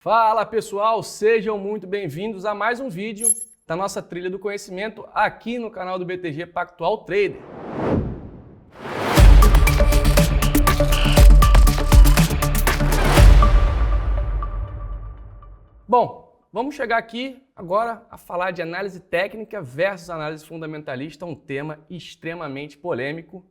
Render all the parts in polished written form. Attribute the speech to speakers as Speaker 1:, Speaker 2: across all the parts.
Speaker 1: Fala pessoal, sejam muito bem-vindos a mais um vídeo da nossa trilha do conhecimento aqui no canal do BTG Pactual Trader. Bom, vamos chegar aqui agora a falar de análise técnica versus análise fundamentalista, um tema extremamente polêmico.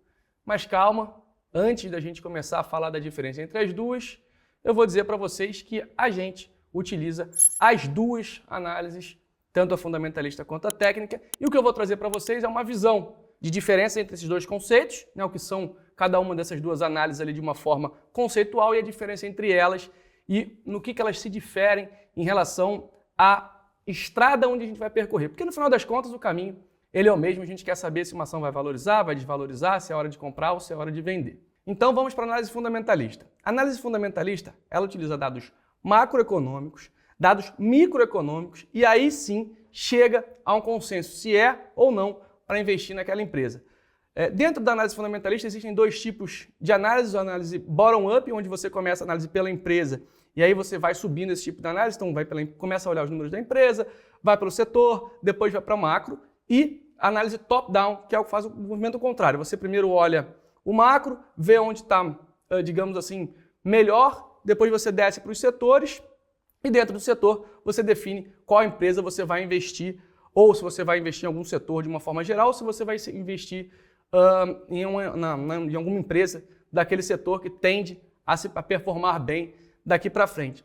Speaker 1: Mas calma, antes da gente começar a falar da diferença entre as duas, eu vou dizer para vocês que a gente utiliza as duas análises, tanto a fundamentalista quanto a técnica, e o que eu vou trazer para vocês é uma visão de diferença entre esses dois conceitos, né, o que são cada uma dessas duas análises ali de uma forma conceitual e a diferença entre elas e no que elas se diferem em relação à estrada onde a gente vai percorrer. Porque no final das contas o caminho ele é o mesmo, a gente quer saber se uma ação vai valorizar, vai desvalorizar, se é hora de comprar ou se é hora de vender. Então vamos para a análise fundamentalista. A análise fundamentalista, ela utiliza dados macroeconômicos, dados microeconômicos e aí sim chega a um consenso se é ou não para investir naquela empresa. Dentro da análise fundamentalista existem dois tipos de análise, a análise bottom-up, onde você começa a análise pela empresa e aí você vai subindo esse tipo de análise, então começa a olhar os números da empresa, vai pelo setor, depois vai para macro e a análise top-down, que é o que faz o movimento contrário. Você primeiro olha o macro, vê onde está, digamos assim, melhor, depois você desce para os setores e dentro do setor você define qual empresa você vai investir ou se você vai investir em algum setor de uma forma geral ou se você vai investir em alguma empresa daquele setor que tende a performar bem daqui para frente.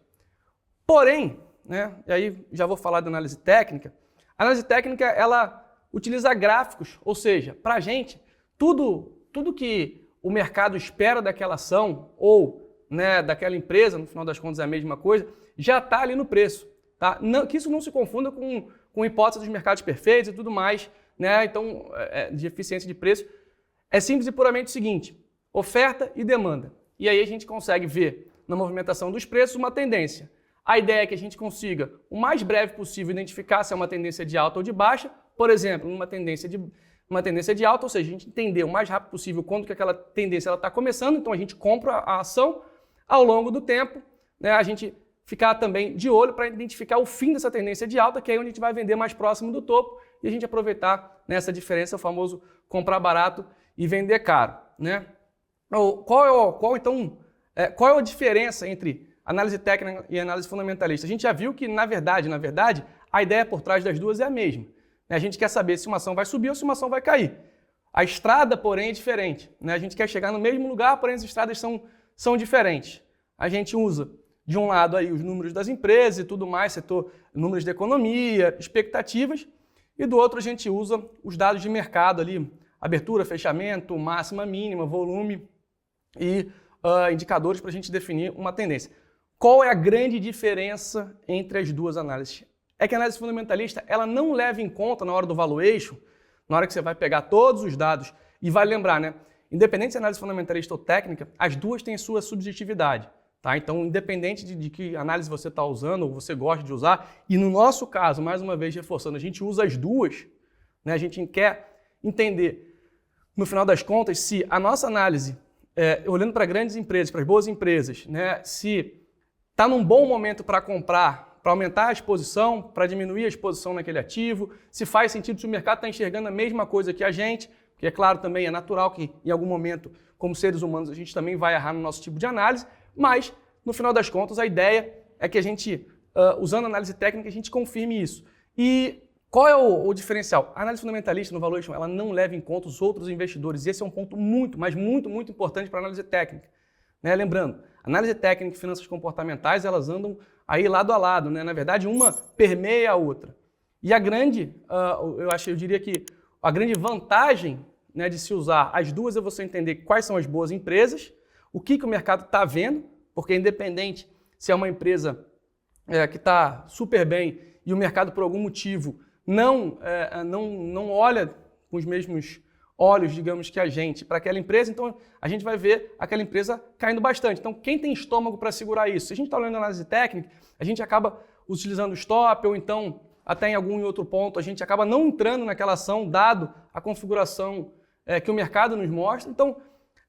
Speaker 1: Porém, né, e aí já vou falar da análise técnica, a análise técnica ela utiliza gráficos, ou seja, para a gente, tudo que o mercado espera daquela ação ou, né, daquela empresa, no final das contas é a mesma coisa, já está ali no preço. Tá? Não, que isso não se confunda com hipótese dos mercados perfeitos e tudo mais, né? Então, de eficiência de preço. É simples e puramente o seguinte, oferta e demanda. E aí a gente consegue ver na movimentação dos preços uma tendência. A ideia é que a gente consiga, o mais breve possível, identificar se é uma tendência de alta ou de baixa, por exemplo, uma tendência de alta, ou seja, a gente entender o mais rápido possível quando que aquela tendência está começando, então a gente compra a ação ao longo do tempo, né, a gente ficar também de olho para identificar o fim dessa tendência de alta, que é onde a gente vai vender mais próximo do topo e a gente aproveitar nessa diferença, o famoso comprar barato e vender caro. Né? Qual é a diferença entre análise técnica e análise fundamentalista? A gente já viu que, na verdade, a ideia por trás das duas é a mesma. A gente quer saber se uma ação vai subir ou se uma ação vai cair. A estrada, porém, é diferente. A gente quer chegar no mesmo lugar, porém as estradas são diferentes. A gente usa, de um lado, aí, os números das empresas e tudo mais, números de economia, expectativas, e do outro a gente usa os dados de mercado ali, abertura, fechamento, máxima, mínima, volume e indicadores para a gente definir uma tendência. Qual é a grande diferença entre as duas análises? É que a análise fundamentalista ela não leva em conta na hora do valuation, na hora que você vai pegar todos os dados, e vai lembrar, né? Independente se é análise fundamentalista ou técnica, as duas têm sua subjetividade. Tá? Então, independente de que análise você está usando ou você gosta de usar, e no nosso caso, mais uma vez reforçando, a gente usa as duas, né? A gente quer entender, no final das contas, se a nossa análise, olhando para grandes empresas, para as boas empresas, né? Se está num bom momento para comprar, para aumentar a exposição, para diminuir a exposição naquele ativo, se faz sentido se o mercado está enxergando a mesma coisa que a gente, porque é claro também, é natural que em algum momento, como seres humanos, a gente também vai errar no nosso tipo de análise, mas no final das contas a ideia é que a gente, usando a análise técnica, a gente confirme isso. E qual é o diferencial? A análise fundamentalista no valuation, ela não leva em conta os outros investidores, e esse é um ponto muito, mas muito, muito importante para a análise técnica. Né? Lembrando, análise técnica e finanças comportamentais, elas andam aí lado a lado, né? Na verdade, uma permeia a outra. E a grande, eu diria que a grande vantagem, né, de se usar as duas é você entender quais são as boas empresas, o que o mercado está vendo, porque independente se é uma empresa que está super bem e o mercado por algum motivo não olha com os mesmos olhos, digamos, que a gente para aquela empresa, então a gente vai ver aquela empresa caindo bastante. Então, quem tem estômago para segurar isso? Se a gente está olhando análise técnica, a gente acaba utilizando o stop ou então, até em algum outro ponto, a gente acaba não entrando naquela ação, dado a configuração que o mercado nos mostra. Então,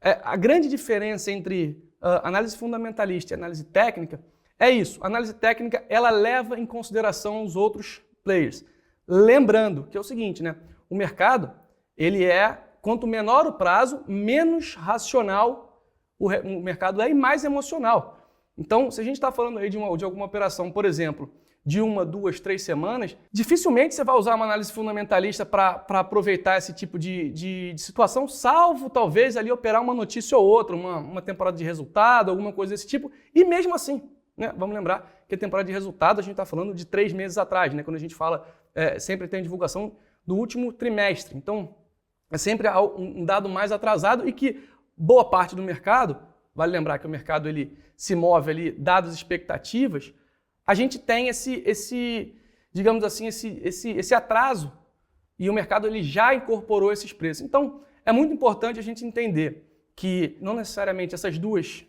Speaker 1: a grande diferença entre análise fundamentalista e análise técnica é isso. A análise técnica, ela leva em consideração os outros players. Lembrando que é o seguinte, né? O mercado, ele quanto menor o prazo, menos racional o mercado é e mais emocional. Então, se a gente está falando aí de alguma operação, por exemplo, de 1, 2, 3 semanas, dificilmente você vai usar uma análise fundamentalista para aproveitar esse tipo de situação, salvo talvez ali operar uma notícia ou outra, uma temporada de resultado, alguma coisa desse tipo, e mesmo assim, né, vamos lembrar que a temporada de resultado a gente está falando de 3 meses atrás, né, quando a gente fala, sempre tem a divulgação do último trimestre, então é sempre um dado mais atrasado e que boa parte do mercado, vale lembrar que o mercado ele se move ali, dados e expectativas, a gente tem digamos assim, esse atraso e o mercado ele já incorporou esses preços. Então, é muito importante a gente entender que não necessariamente esses dois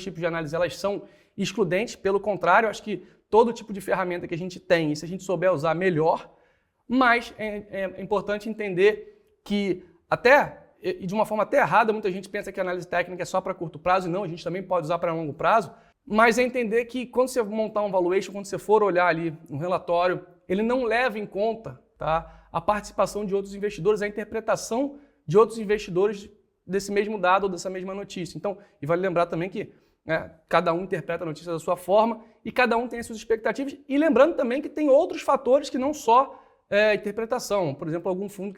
Speaker 1: tipos de análise elas são excludentes, pelo contrário, acho que todo tipo de ferramenta que a gente tem, e se a gente souber usar melhor, mas é importante entender que e de uma forma até errada, muita gente pensa que a análise técnica é só para curto prazo, e não, a gente também pode usar para longo prazo, mas é entender que quando você montar um valuation, quando você for olhar ali um relatório, ele não leva em conta, tá, a participação de outros investidores, a interpretação de outros investidores desse mesmo dado ou dessa mesma notícia. Então, e vale lembrar também que cada um interpreta a notícia da sua forma e cada um tem as suas expectativas. E lembrando também que tem outros fatores que não só interpretação. Por exemplo, algum fundo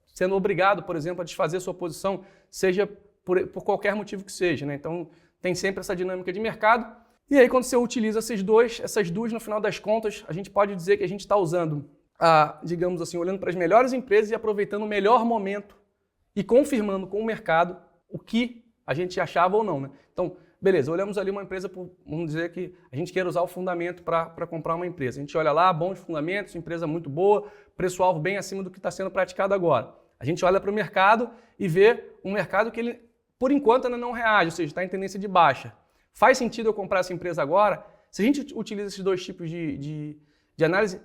Speaker 1: sendo obrigado, por exemplo, a desfazer sua posição, seja por qualquer motivo que seja, né? Então, tem sempre essa dinâmica de mercado. E aí, quando você utiliza essas duas, no final das contas, a gente pode dizer que a gente está usando, digamos assim, olhando para as melhores empresas e aproveitando o melhor momento e confirmando com o mercado o que a gente achava ou não, né? Então, beleza, olhamos ali uma empresa, vamos dizer que a gente quer usar o fundamento para comprar uma empresa. A gente olha lá, bons fundamentos, empresa muito boa, preço-alvo bem acima do que está sendo praticado agora. A gente olha para o mercado e vê um mercado que ele, por enquanto, ainda não reage, ou seja, está em tendência de baixa. Faz sentido eu comprar essa empresa agora? Se a gente utiliza esses dois tipos de análise,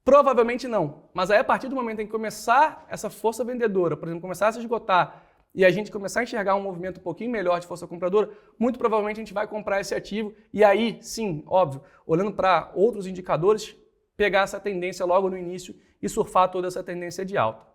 Speaker 1: provavelmente não. Mas aí, a partir do momento em que começar essa força vendedora, por exemplo, começar a se esgotar e a gente começar a enxergar um movimento um pouquinho melhor de força compradora, muito provavelmente a gente vai comprar esse ativo e aí, sim, óbvio, olhando para outros indicadores, pegar essa tendência logo no início e surfar toda essa tendência de alta.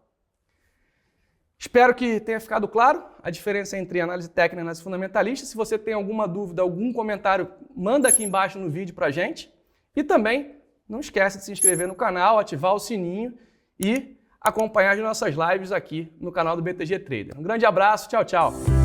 Speaker 1: Espero que tenha ficado claro a diferença entre análise técnica e análise fundamentalista. Se você tem alguma dúvida, algum comentário, manda aqui embaixo no vídeo para a gente. E também não esquece de se inscrever no canal, ativar o sininho e acompanhar as nossas lives aqui no canal do BTG Trader. Um grande abraço, tchau, tchau!